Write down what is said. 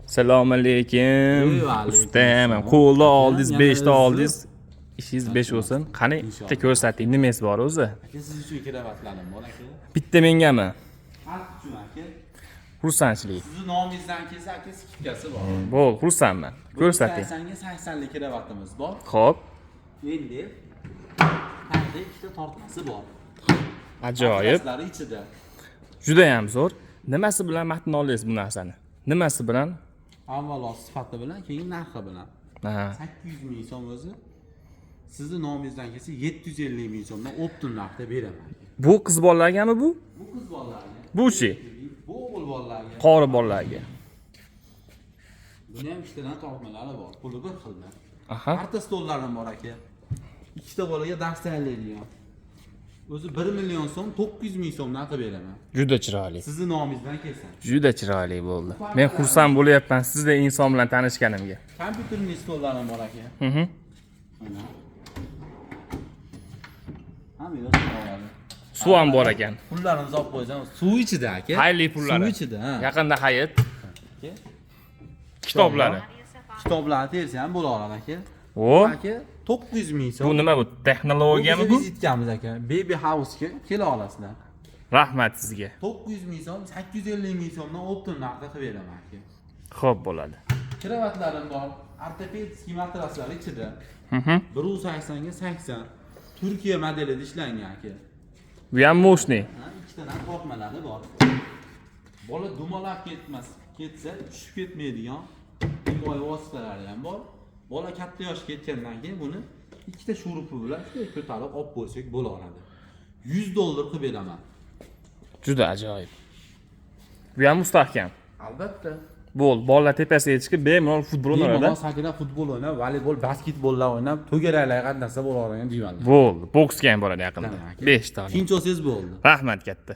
Assalomu alaykum. Ustam, qo'lda oldingiz, 5 ta oldingiz. Ishingiz 5 bo'lsin. Qani, bitta ko'rsating, nimasi bor o'zi? Aka siz uchun kiravatlarim bor aka. Bitta mengami? Xalq uchun aka. Xursandchilik. Sizni nomingizdan kelsa aka skidkasi bor. Bo'l, xursandman. Ko'rsating. 80 lik kiravatimiz bor. Xo'p, Endi qayerda ikkita tortmasi bor. ajoyib. Matraslari ichida. Juda ham zo'r. Nimasi bilan maqtana olasiz bu narsani? Nimasi bilan? Avvalo sifati bilan, keyin narxi bilan. Ha. 800 ming so'm o'zi. Sizni nomingizdan kelsa 750 ming so'mdan optim narxda beraman. Bu qiz bolalargami bu? Bu qiz bolalarga. Bu-chi? Bu o'g'il bolalarga. Qori bolalarga. Buni ham ikkitadan tortmalari bor. Puli bir xilda. Aha. Karta stollarim bor aka. Ikkita bolaga dars tayyorlaydigan. O'zi 1 million so'm 900 ming so'mdan qilib beraman. Juda chiroyli. Sizni nomingizdan kelsa. Juda chiroyli bo'ldi. Men xursand bo'lyapman sizda inson bilan tanishganimga. Kompyuterli stollarim bor aka. Mhm. Mana. Hamma yo'q oladi. Suv ham bor ekan. Pullarimizni olib qo'ysam, suv ichida aka. Hayli pullari. Suv ichida, ha. Yaqinda hayit. Aka. Kitoblari. Kitoblarni tersa ham bo'laveradi aka. O, Aka 900 ming so'm. bu nima bu? Texnologiyami bu? Vizitgamiz aka. Baby House'ga kela olasizlar. Rahmat sizga. 900 ming so'm, 850 ming so'mdan optim narxda qilib beraman aka. Xo'p bo'ladi. Kravatlarim bor, ortopedskiy matraslar ichida. Mhm. 180 ga 80. Turkiya modelida ishlangan aka. Bu ham mo'shni. Ha, ikkitadan tortmalari bor. Bola dumalab ketsa, tushib ketmaydigan himoya vositalari ham bor. Bola katta yoshga yetgandan keyin buni ikkita shurupi bilan ko'tarib olib qo'ysak bo'laveradi. $100 qilib beraman. Juda ajoyib. Bu ham mustahkam. Albatta. Bo'l, bolalar tepasiga chiqib bemalol futbol o'ynaydi. Bemalol sakrab futbol o'ynab, voleybol, basketbollar o'ynab, to'garaklar qatnashsa bo'laveradigan jivanlar. Bo'ldi, boksga ham boradi yaqinda. 5 ta. Tinch olsangiz bo'ldi. Rahmat katta.